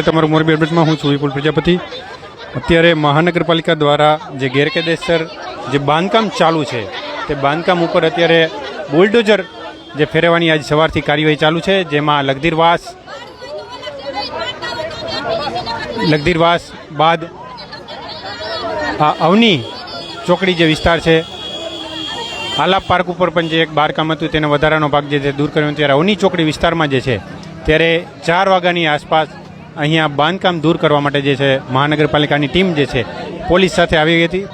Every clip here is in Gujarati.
તમારું મોરબી અપડેટમાં હું છું વિપુલ પ્રજાપતિ। અત્યારે મહાનગરપાલિકા દ્વારા જે ગેરકાયદેસર જે બાંધકામ ચાલુ છે તે બાંધકામ ઉપર અત્યારે બુલડોઝર જે ફેરવવાની આજ સવારથી કાર્યવાહી ચાલુ છે, જેમાં લગધીરવાસ બાદ આ અવની ચોકડી જે વિસ્તાર છે, આલાપ પાર્ક ઉપર પણ જે એક બારકામ હતું તેનો વધારાનો ભાગ જે દૂર કર્યો, ત્યારે અવની ચોકડી વિસ્તારમાં જે છે ત્યારે 4 વાગ્યાની આસપાસ અહીંયા બાંધકામ દૂર કરવા માટે જે છે મહાનગરપાલિકાની ટીમ જે છે પોલીસ સાથે આવી ગઈ હતી।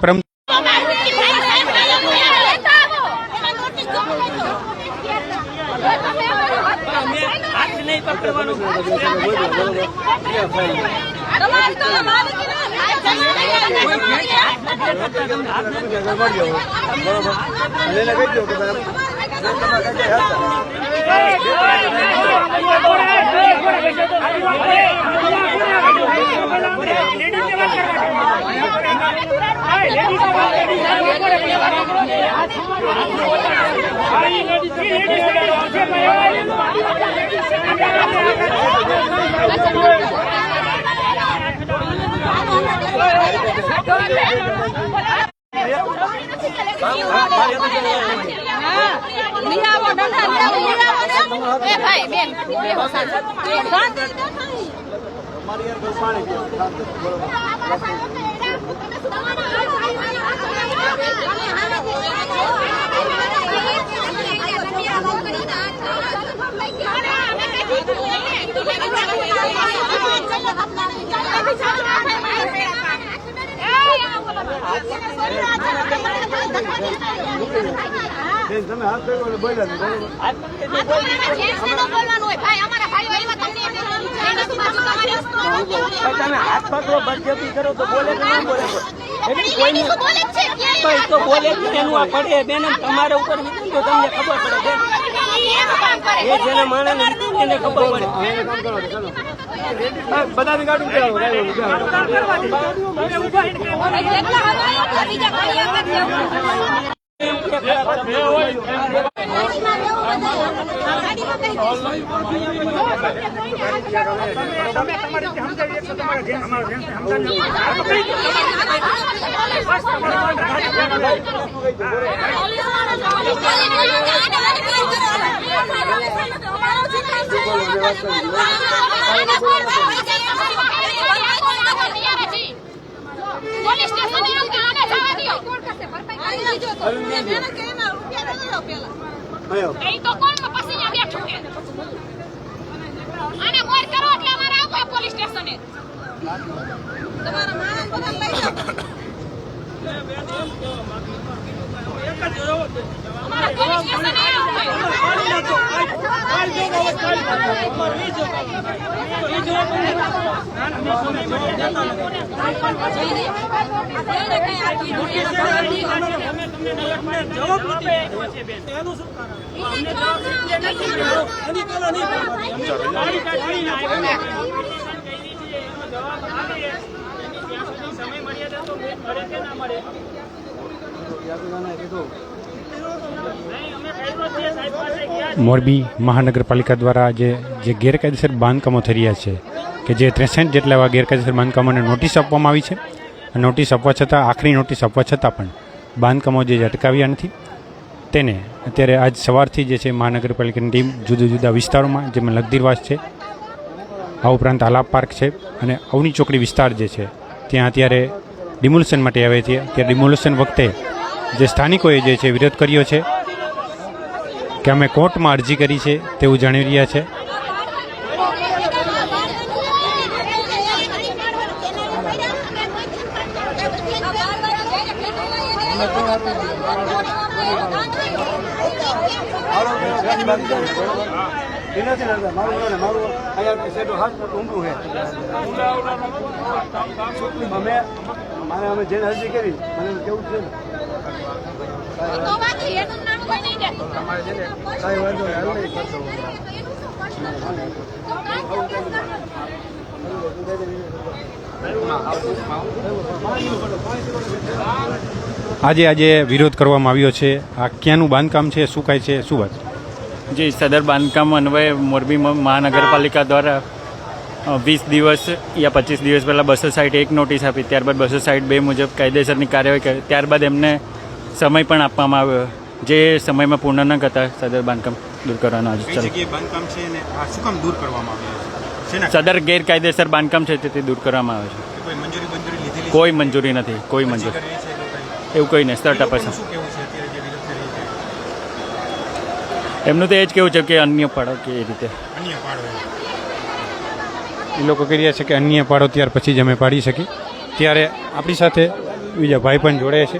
મોરબી મહાનગરપાલિકા દ્વારા જે ગેરકાયદેસર બાંધકામો થઈ રહ્યા છે કે જે 63 જેટલા એવા ગેરકાયદેસર બાંધકામોને નોટિસ આપવામાં આવી છે। નોટિસ આપવા છતાં, આખરી નોટિસ આપવા છતાં પણ બાંધકામો જે અટકાવ્યા નથી, તેને અત્યારે આજ સવારથી જે છે મહાનગરપાલિકાની ટીમ જુદા જુદા વિસ્તારોમાં, જેમાં લગધીરવાસ છે, આ ઉપરાંત આલાપ પાર્ક છે અને અવની ચોકડી વિસ્તાર જે છે ત્યાં અત્યારે ડિમોલિશન માટે આવે છે। ત્યારે ડિમોલિશન વખતે જે સ્થાનિકોએ જે છે વિરોધ કર્યો છે કે અમે કોર્ટમાં અરજી કરી છે તેવું જણાવી રહ્યા છે। આજે વિરોધ કરવામાં આવ્યો છે, આ ક્યાંનું બાંધકામ છે, શું કાંઈ છે, શું વાત? जी सदर बांधकाम अन्वय मोरबी महानगरपालिका द्वारा 20 દિવસ યા 25 દિવસ પહેલાં 260 એક નોટિસ આપી, ત્યારબાદ 262 મુજબ કાયદેસરની કાર્યવાહી કરી, ત્યારબાદ એમને સમય પણ આપવામાં આવ્યો, જે સમયમાં પૂર્ણ ન કરતા સદર બાંધકામ દૂર કરવાનો આજે બાંધકામ છે ને આ શું કામ દૂર કરવામાં આવ્યું છે? સદર ગેરકાયદેસર બાંધકામ છે તે દૂર કરવામાં આવે છે. કોઈ મંજૂરી લીધેલી? કોઈ મંજૂરી નથી, કોઈ મંજૂરી એવું કંઈ નહીં. 100% શું કેવું છે અત્યારે જે વિરોધ કરી છે? એમનું તો એ જ કેવું છે કે અન્ય પાડો કે એ રીતે અન્ય પાડો એ લોકો કહી રહ્યા છે કે અન્ય પાડો ત્યાર પછી જ અમે પાડી શકીએ. ત્યારે આપણી સાથે બીજા ભાઈ પણ જોડાયા છે.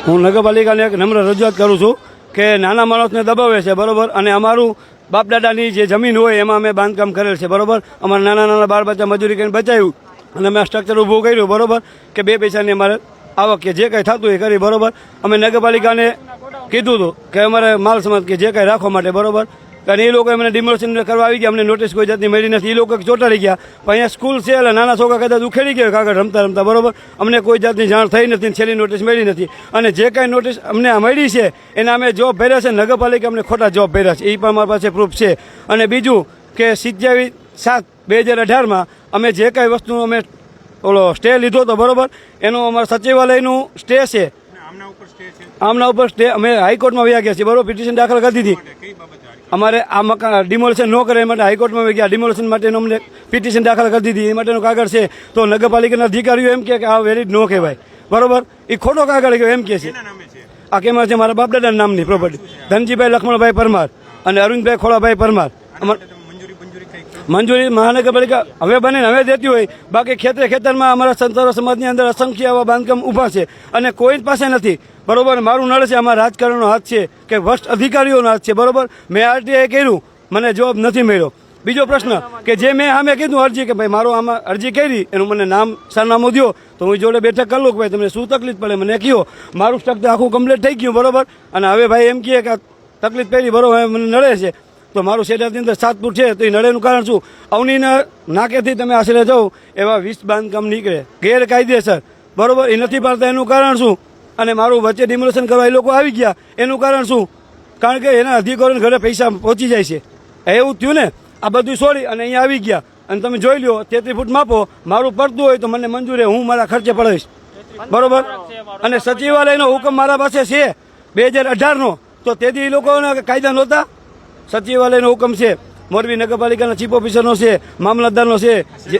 હું નગરપાલિકાને એક નમ્ર રજૂઆત કરું છું કે નાના માણસને દબાવે છે, બરોબર, અને અમારું બાપદાદાની જે જમીન હોય એમાં અમે બાંધકામ કરેલ છે, બરોબર. અમારા નાના નાના બાળ બચ્ચા મજૂરી કરીને બચાવ્યું અને અમે આ સ્ટ્રક્ચર ઊભું કર્યું, બરોબર, કે 2 પૈસાની અમારે આવક કે જે કંઈ થતું એ કરી, બરોબર. અમે નગરપાલિકાને કીધું હતું કે અમારે માલ સમાજ કે જે કંઈ રાખવા માટે, બરોબર, અને એ લોકો એમને ડિમોલેશન કરવા આવી ગયા. અમને નોટિસ કોઈ જાતની મળી નથી. એ લોકો ચોંટાડી ગયા. પણ અહીંયા સ્કૂલ છે એટલે નાના છોકરા કદાચ ઉખેડી ગયા કાગળ રમતા રમતા, બરોબર. અમને કોઈ જાતની જાણ થઈ નથી, છેલ્લી નોટિસ મળી નથી. અને જે કાંઈ નોટિસ અમને મળી છે એના અમે જોબ ભર્યા છે, નગરપાલિકા અમને ખોટા જોબ ભર્યા છે, એ પણ અમારી પાસે પ્રૂફ છે. અને બીજું કે 27/7/2018 અમે જે કાંઈ વસ્તુ અમે ઓલો સ્ટે લીધો હતો, બરોબર, એનું અમારા સચિવાલયનું સ્ટે છે. આમના ઉપર સ્ટે અમે હાઈકોર્ટમાં વયા ગયા છીએ, બરોબર. પિટિશન દાખલ કરી દીધી. અમારે આ મકાન ડિમોલેશન ન કરે એ માટે હાઈકોર્ટમાં ગયા. ડિમોલેશન માટેનું અમને પિટિશન દાખલ કરી દીધી, એ માટેનું કાગળ છે. તો નગરપાલિકાના અધિકારીઓ એમ કે આ વેલિડ ન કહેવાય, બરોબર. એ ખોટો કાગળ એમ કે છે. આ કેમાં છે? મારા બાપદાદાના નામની પ્રોપર્ટી, ધનજીભાઈ લક્ષ્મણભાઈ પરમાર અને અરવિંદભાઈ ખોળાભાઈ પરમાર. મંજૂરી મહાનગરપાલિકા હવે બને હવે દેતી હોય, બાકી ખેતરમાં અમારા સંતારો સમાજની અંદર અસંખ્ય આવા બાંધકામ ઊભા છે અને કોઈ પાસે નથી, બરોબર. મારું નળ છે, અમારા રાજકારણનો હાથ છે કે ભ્રષ્ટ અધિકારીઓનો હાથ છે, બરોબર. મેં આરટીઆઈ કર્યું, મને જવાબ નથી મળ્યો. બીજો પ્રશ્ન કે જે મેં સામે કીધું અરજી કે ભાઈ મારો આમાં અરજી કરી, એનું મને નામ સરનામું દો, તો હું જોડે બેઠક કરી લઉં કે ભાઈ તમને શું તકલીફ પડે મને કહો. મારું સ્ટ્રક્ચર આખું કમ્પ્લીટ થઈ ગયું, બરોબર. અને હવે ભાઈ એમ કહે કે તકલીફ પડી, બરોબર, મને નડે છે. તો મારું શેડાની અંદર 7 ફૂટ છે, તો એ નળેનું કારણ શું? અવનીના નાકેથી તમે આશરે જાઓ એવા 20 બાંધકામ નીકળે ગેરકાયદેસર, બરોબર. એ નથી પાડતા એનું કારણ શું? અને મારું વચ્ચે ડિમોલેશન કરવા એ લોકો આવી ગયા એનું કારણ શું? કારણ કે એના અધિકારીઓને ઘરે પૈસા પહોંચી જાય છે, એવું થયું ને. આ બધું છોડી અને અહીંયા આવી ગયા અને તમે જોઈ લો 33 ફૂટ માપો, મારું પડતું હોય તો મને મંજૂર હું મારા ખર્ચે પડાવીશ, બરોબર. અને સચિવાલયનો હુકમ મારા પાસે છે 2018નો, તો તેથી એ લોકોના કાયદા નહોતા. સચિવાલયનો હુકમ છે, મોરબી નગરપાલિકાના ચીફ ઓફિસરનો છે, મામલતદારનો છે, જે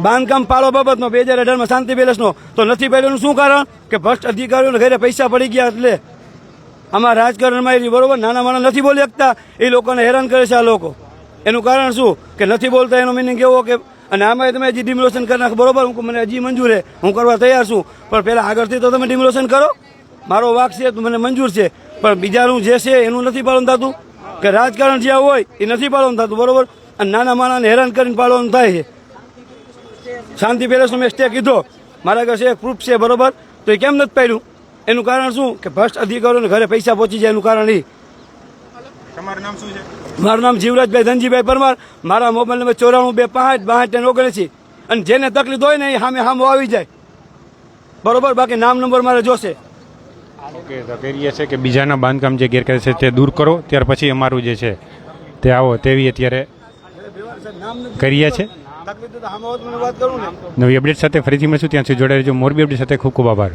બાંધકામ પાળો બાબતનો 2018માં શાંતિ પેલેસનો. તો નથી પહેલું શું કારણ? કે ભ્રષ્ટ અધિકારીઓને ઘરે પૈસા પડી ગયા. એટલે આમાં રાજકારણમાં એ, બરોબર, નાના માણસ નથી બોલી શકતા, એ લોકોને હેરાન કરે છે આ લોકો. એનું કારણ શું? કે નથી બોલતા એનો મિનિંગ એવો કે અને આમાં તમે હજી ડિમોલેશન કરી નાખો, બરોબર. હું મને હજી મંજૂર છે, હું કરવા તૈયાર છું, પણ પહેલાં આગળથી તો તમે ડિમોલેશન કરો. મારો વાક છે તો મને મંજૂર છે, પણ બીજાનું જે છે એનું નથી પાલન થતું. કે રાજકારણ જ્યાં હોય એ નથી પાલન થતું, બરોબર. અને નાના માણસને હેરાન કરીને પાલન થાય છે. શાંતિ પેલેસનો મેં સ્ટે કીધો, મારા ઘરે એક પ્રૂફ છે, બરોબર, તો એ કેમ નથી પાડ્યું? એનું કારણ શું? કે ભ્રષ્ટ અધિકારીઓને ઘરે પૈસા પહોંચી જાય એનું કારણ એ. તમારું નામ શું છે? મારું નામ જીવરાજભાઈ ધનજીભાઈ પરમાર. મારા મોબાઈલ નંબર 94256259. અને જેને તકલીફ હોય ને એ સામે આવી જાય, બરોબર. બાકી નામ નંબર મારે જોશે. ઓકે, તો કહીએ છે કે બીજાના બાંધકામ જે ગેરકાયદેસર છે તે દૂર કરો, ત્યાર પછી અમારું જે છે તે આવો, તેવી અત્યારે કરીએ છે. નવી અપડેટ સાથે ફરીથી મળશું, ત્યાં સુધી જોડાઈ રહેજો. મોરબી અપડેટ સાથે ખૂબ ખૂબ આભાર.